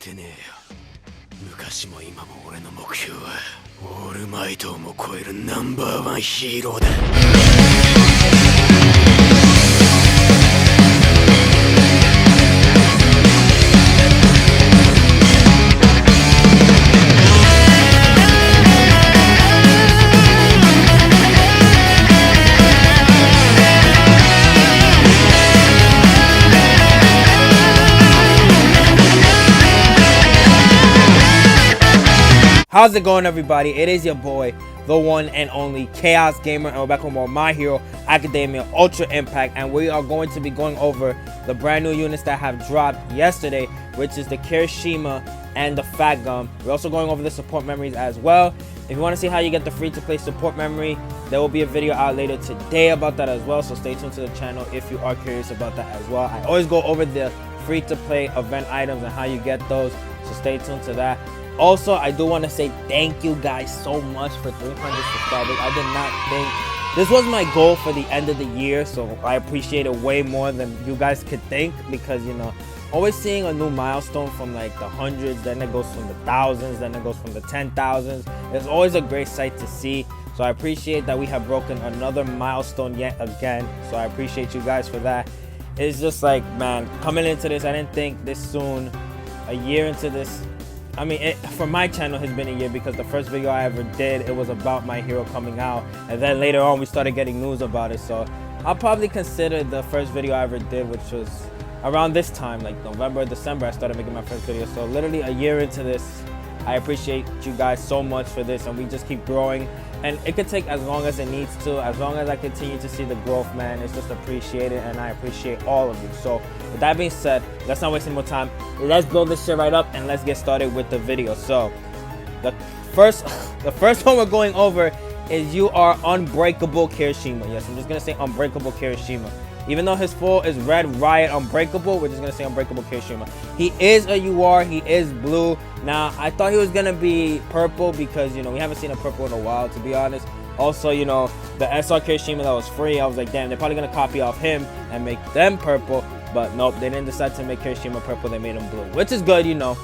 てねえよ。昔も今も俺の目標はオールマイトをも超えるナンバーワンヒーローだ。How's it going, everybody? It is your boy, the one and only Chaos Gamer, and we're back with more My Hero Academia Ultra Impact, and we are going to be going over the brand new units that have dropped yesterday, which is the Kirishima and the Fat Gum. We're also going over the support memories as well. If you want to see how you get the free-to-play support memory, there will be a video out later today about that as well, so stay tuned to the channel if you are curious about that as well. I always go over the free-to-play event items and how you get those, so stay tuned to that. Also, I do want to say thank you guys so much for 300 subscribers. I did not think this was my goal for the end of the year, so I appreciate it way more than you guys could think, because, you know, always seeing a new milestone from like the hundreds, then it goes from the thousands, then it goes from the 10,000s. It's always a great sight to see, so I appreciate that we have broken another milestone yet again, so I appreciate you guys for that. It's just like, man, coming into this, I didn't think this soon, a year into this. I mean, for my channel has been a year, because the first video I ever did, it was about My Hero coming out, and then later on we started getting news about it. So I'll probably consider the first video I ever did, which was around this time, like November, December, I started making my first video. So literally a year into this, I appreciate you guys so much for this, and we just keep growing, and it could take as long as it needs to. As long as I continue to see the growth, man, it's just appreciated, and I appreciate all of you. So with that being said, let's not waste any more time. Let's blow this shit right up, and let's get started with the video. So the first one we're going over is Unbreakable Kirishima. Yes, I'm just gonna say Unbreakable Kirishima. Even though his full is Red Riot Unbreakable, we're just going to say Unbreakable Kirishima. He is a UR, he is blue. Now, I thought he was going to be purple because, you know, we haven't seen a purple in a while, to be honest. Also, you know, the SR Kirishima that was free, I was like, damn, they're probably going to copy off him and make them purple. But nope, they didn't decide to make Kirishima purple, they made him blue, which is good, you know.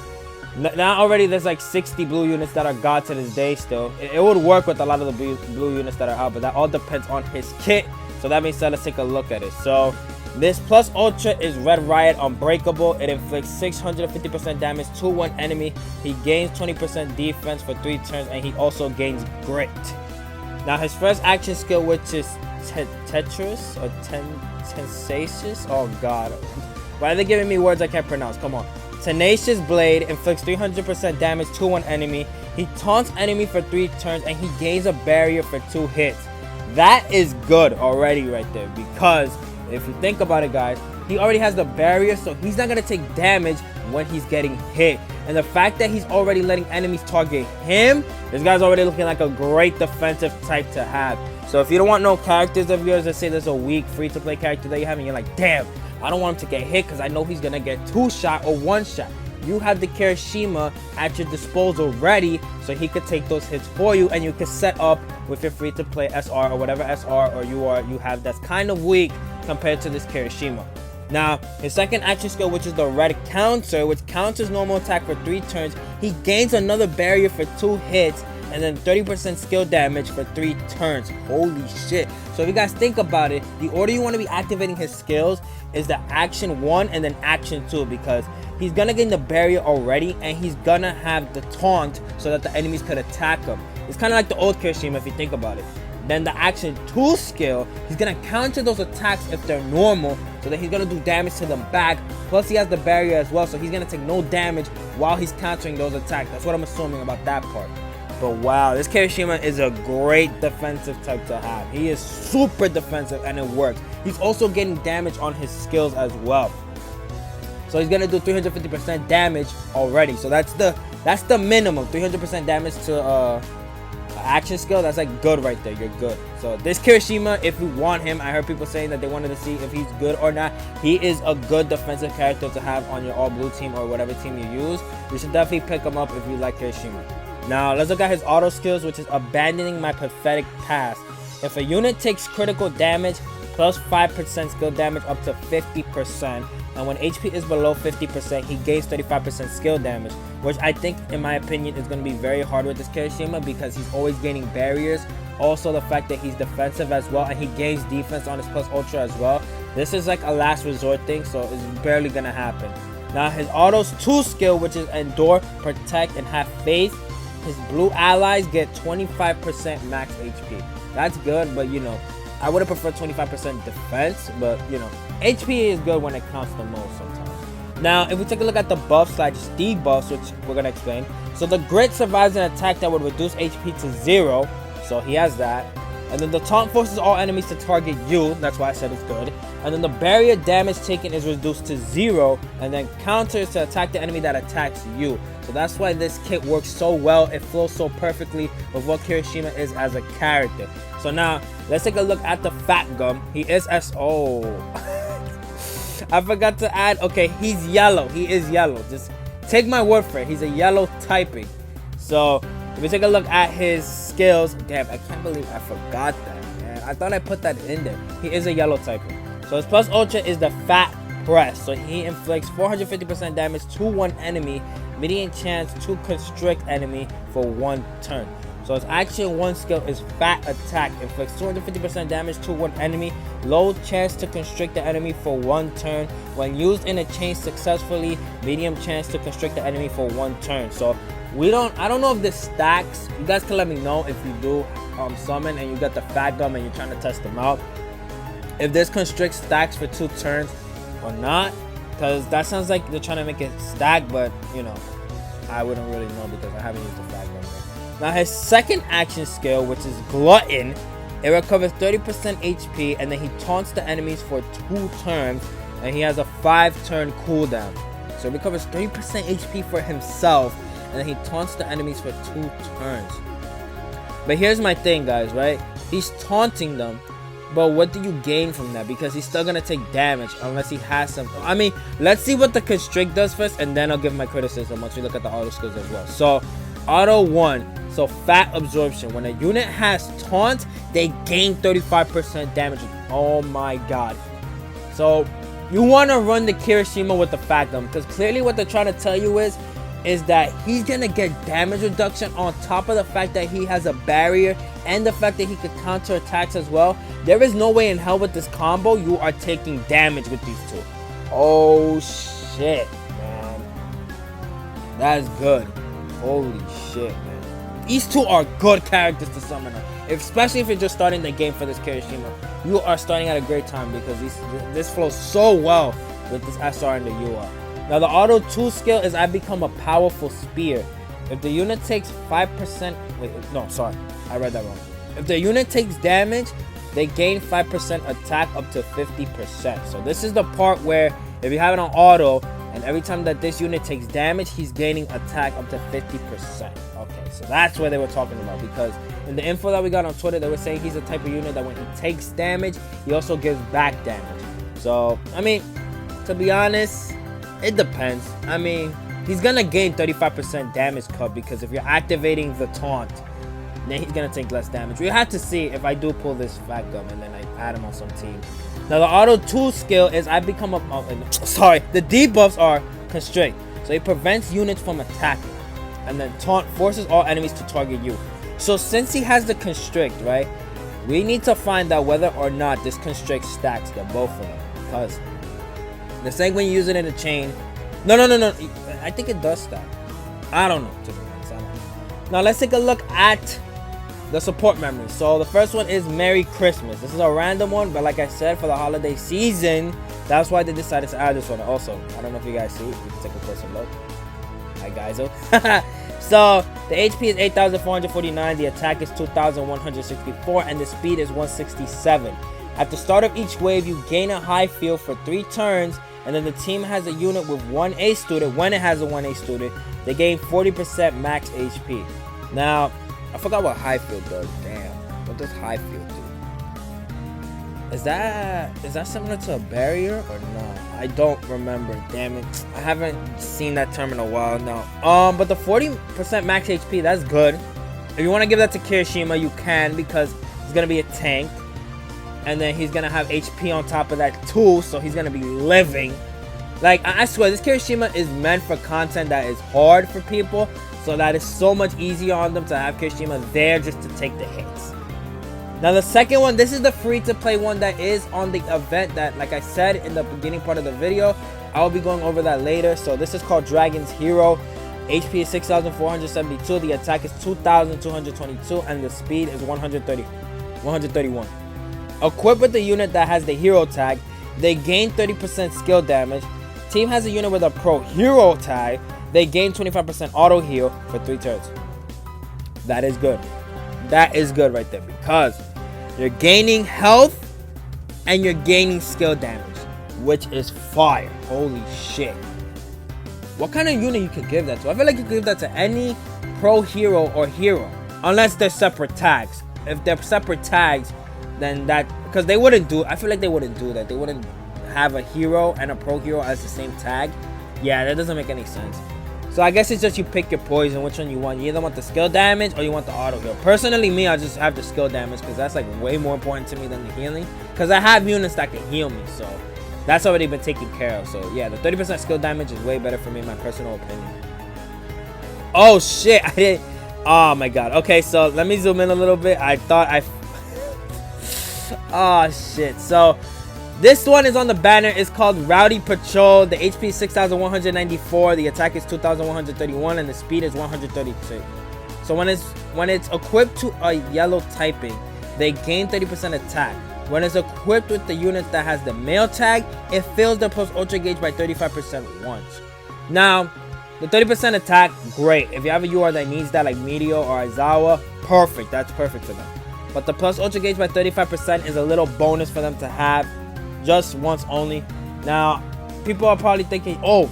Now already there's like 60 blue units that are god to this day still. It would work with a lot of the blue units that are out, but that all depends on his kit. So that being said, let's take a look at it. So this plus ultra is Red Riot Unbreakable. It inflicts 650% damage to one enemy. He gains 20% defense for 3 turns, and he also gains grit. Now his first action skill, which is Tetris or Tenacious. Oh god, why are they giving me words I can't pronounce? Come on. Tenacious Blade inflicts 300% damage to one enemy. He taunts enemy for 3 turns, and he gains a barrier for 2 hits. That is good already right there, because if you think about it, guys, he already has the barrier, so he's not going to take damage when he's getting hit. And the fact that he's already letting enemies target him, this guy's already looking like a great defensive type to have. So if you don't want no characters of yours, let's say there's a weak free-to-play character that you have, and you're like, damn, I don't want him to get hit because I know he's going to get 2-shot or 1-shot. You have the Kirishima at your disposal ready, so he could take those hits for you, and you can set up with your free-to-play SR or whatever SR or UR you have that's kind of weak compared to this Kirishima. Now, his second action skill, which is the Red Counter, which counters normal attack for 3 turns. He gains another barrier for 2 hits, and then 30% skill damage for 3 turns. Holy shit. So if you guys think about it, the order you want to be activating his skills is the action 1 and then action 2, because he's gonna get the barrier already, and he's gonna have the taunt so that the enemies could attack him. It's kind of like the old Kirishima if you think about it. Then the action 2 skill, he's gonna counter those attacks if they're normal, so that he's gonna do damage to them back. Plus he has the barrier as well, so he's gonna take no damage while he's countering those attacks. That's what I'm assuming about that part. But wow, this Kirishima is a great defensive type to have. He is super defensive, and it works. He's also getting damage on his skills as well. So he's gonna do 350% damage already. So that's the minimum. 300% damage to action skill. That's like good right there. You're good. So this Kirishima, if you want him, I heard people saying that they wanted to see if he's good or not. He is a good defensive character to have on your all blue team or whatever team you use. You should definitely pick him up if you like Kirishima. Now let's look at his auto skills, which is Abandoning My Pathetic Past. If a unit takes critical damage plus 5% skill damage up to 50%, and when HP is below 50%, he gains 35% skill damage, which I think, in my opinion, is going to be very hard with this Kirishima because he's always gaining barriers. Also, the fact that he's defensive as well, and he gains defense on his plus ultra as well. This is like a last resort thing, so it's barely going to happen. Now, his autos 2 skill, which is Endure, Protect, and Have Faith. His blue allies get 25% max HP. That's good, but you know, I would have preferred 25% defense, but you know, HP is good when it counts the most sometimes. Now, if we take a look at the buffs / debuffs, which we're going to explain. So the Grit survives an attack that would reduce HP to 0. So he has that. And then the Taunt forces all enemies to target you. That's why I said it's good. And then the barrier damage taken is reduced to 0. And then counters to attack the enemy that attacks you. So that's why this kit works so well. It flows so perfectly with what Kirishima is as a character. So now, let's take a look at the Fat Gum. He is S.O. I forgot to add. Okay, he's yellow. He is yellow. Just take my word for it. He's a yellow typing. So if we take a look at his skills, damn, I can't believe I forgot that, man. I thought I put that in there. He is a yellow typer. So his plus ultra is the Fat Press. So he inflicts 450% damage to one enemy, medium chance to constrict enemy for 1 turn. So his action 1 skill is Fat Attack, inflicts 250% damage to one enemy, low chance to constrict the enemy for 1 turn. When used in a chain successfully, medium chance to constrict the enemy for 1 turn. So I don't know if this stacks. You guys can let me know if you do summon and you got the Fat Gum and you're trying to test them out, if this constrict stacks for 2 turns or not, because that sounds like they're trying to make it stack, but you know, I wouldn't really know because I haven't used the Fat Gum yet. Now his second action skill, which is Glutton, it recovers 30% HP and then he taunts the enemies for 2 turns, and he has a 5-turn cooldown. So it recovers 30% HP for himself, and then he taunts the enemies for 2 turns. But here's my thing, guys, right? He's taunting them, but what do you gain from that? Because he's still gonna take damage unless he has some. I mean, let's see what the constrict does first, and then I'll give my criticism once we look at the auto skills as well. So auto 1, so Fat Absorption. When a unit has taunt, they gain 35% damage. Oh my god. So you want to run the Kirishima with the Fat Gum, because clearly what they're trying to tell you is that he's gonna get damage reduction on top of the fact that he has a barrier and the fact that he could counter attacks as well. There is no way in hell with this combo you are taking damage with these 2. Oh shit, man. That's good. Holy shit, man. These 2 are good characters to summon up. Especially if you're just starting the game for this Kirishima. You are starting at a great time because this flows so well with this SR and the UR. Now the auto 2 skill is I become a powerful spear. If the unit takes 5%, wait, no, sorry, I read that wrong. If the unit takes damage, they gain 5% attack up to 50%. So this is the part where if you have it on auto, and every time that this unit takes damage, he's gaining attack up to 50%. Okay, so that's what they were talking about, because in the info that we got on Twitter, they were saying he's a type of unit that when he takes damage, he also gives back damage. So, I mean, to be honest, it depends. I mean, he's gonna gain 35% damage cut because if you're activating the taunt, then he's gonna take less damage. We have to see if I do pull this Fat Gum and then I add him on some team. Now the auto 2 skill is I become the debuffs are Constrict. So it prevents units from attacking. And then Taunt forces all enemies to target you. So since he has the Constrict, right, we need to find out whether or not this Constrict stacks the both of them. Because the same when you use it in a chain. No. I think it does stack. I don't know, to be honest. I don't know. Now let's take a look at the support memories. So the first one is Merry Christmas. This is a random one, but like I said, for the holiday season, that's why they decided to add this one. Also, I don't know if you guys see it. You can take a closer look. Hi guys. So the HP is 8,449, the attack is 2,164, and the speed is 167. At the start of each wave, you gain a high field for 3 turns, and then the team has a unit with 1 A student. When it has a 1 A student, they gain 40% max HP. Now, I forgot what high field does. Damn, what does high field do? Is that similar to a barrier or no? I don't remember. Damn it, I haven't seen that term in a while now. But the 40% max HP, that's good. If you want to give that to Kirishima, you can, because he's gonna be a tank. And then he's going to have HP on top of that too, so he's going to be living. Like, I swear, this Kirishima is meant for content that is hard for people, so that is so much easier on them to have Kirishima there just to take the hits. Now the second one, this is the free-to-play one that is on the event that, like I said in the beginning part of the video, I will be going over that later. So this is called Dragon's Hero. HP is 6,472, the attack is 2,222, and the speed is 131. Equipped with the unit that has the hero tag, they gain 30% skill damage. Team has a unit with a pro hero tag, they gain 25% auto heal for 3 turns. That is good. That is good right there, because you're gaining health and you're gaining skill damage, which is fire. Holy shit. What kind of unit you could give that to? I feel like you could give that to any pro hero or hero, unless they're separate tags. If they're separate tags, then that, because they wouldn't do, I feel like they wouldn't do that. They wouldn't have a hero and a pro hero as the same tag. Yeah, that doesn't make any sense. So I guess it's just you pick your poison, which one you want. You either want the skill damage or you want the auto heal. Personally, me, I just have the skill damage because that's like way more important to me than the healing. Because I have units that can heal me, so that's already been taken care of. So yeah, the 30% skill damage is way better for me, in my personal opinion. Oh shit, I didn't. Oh my god. Okay, so let me zoom in a little bit. I thought I. Oh shit. So this one is on the banner. It's called Rowdy Patrol. The HP is 6,194. The attack is 2,131, and the speed is 132. So when it's equipped to a yellow typing, they gain 30% attack. When it's equipped with the unit that has the male tag, it fills their plus ultra gauge by 35% once. Now, the 30% attack, great. If you have a UR that needs that, like Meteor or Aizawa, perfect. That's perfect for them. But the plus ultra gauge by 35% is a little bonus for them to have. Just once only. Now, people are probably thinking, oh,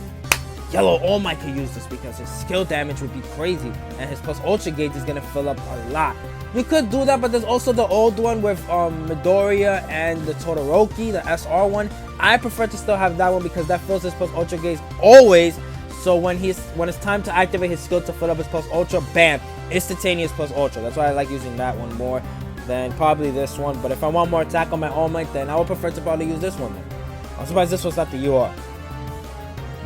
Yellow All Might could use this because his skill damage would be crazy and his plus ultra gauge is gonna fill up a lot. You could do that, but there's also the old one with Midoriya and the Todoroki, the SR one. I prefer to still have that one because that fills his plus ultra gauge always. So when it's time to activate his skill to fill up his plus ultra, bam, instantaneous plus ultra. That's why I like using that one more than probably this one. But if I want more attack on my All Might, then I would prefer to probably use this one then. I'm surprised this was not the UR.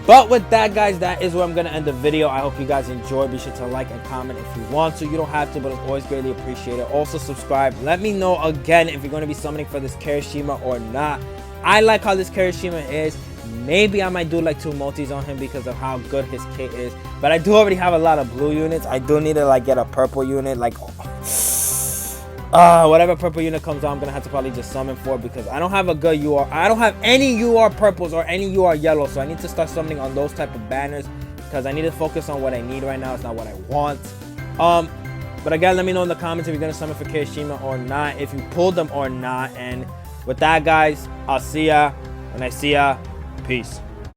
But with that, guys, that is where I'm going to end the video. I hope you guys enjoyed. Be sure to like and comment if you want to. You don't have to, but it's always greatly appreciated. Also, subscribe. Let me know again if you're going to be summoning for this Kirishima or not. I like how this Kirishima is. Maybe I might do like 2 multis on him because of how good his kit is. But I do already have a lot of blue units. I do need to like get a purple unit. Like, whatever purple unit comes out, I'm going to have to probably just summon for because I don't have a good UR. I don't have any UR purples or any UR yellow. So I need to start summoning on those type of banners because I need to focus on what I need right now. It's not what I want. But again, let me know in the comments if you're going to summon for Kirishima or not. If you pulled them or not. And with that, guys, I'll see ya when I see ya. Peace.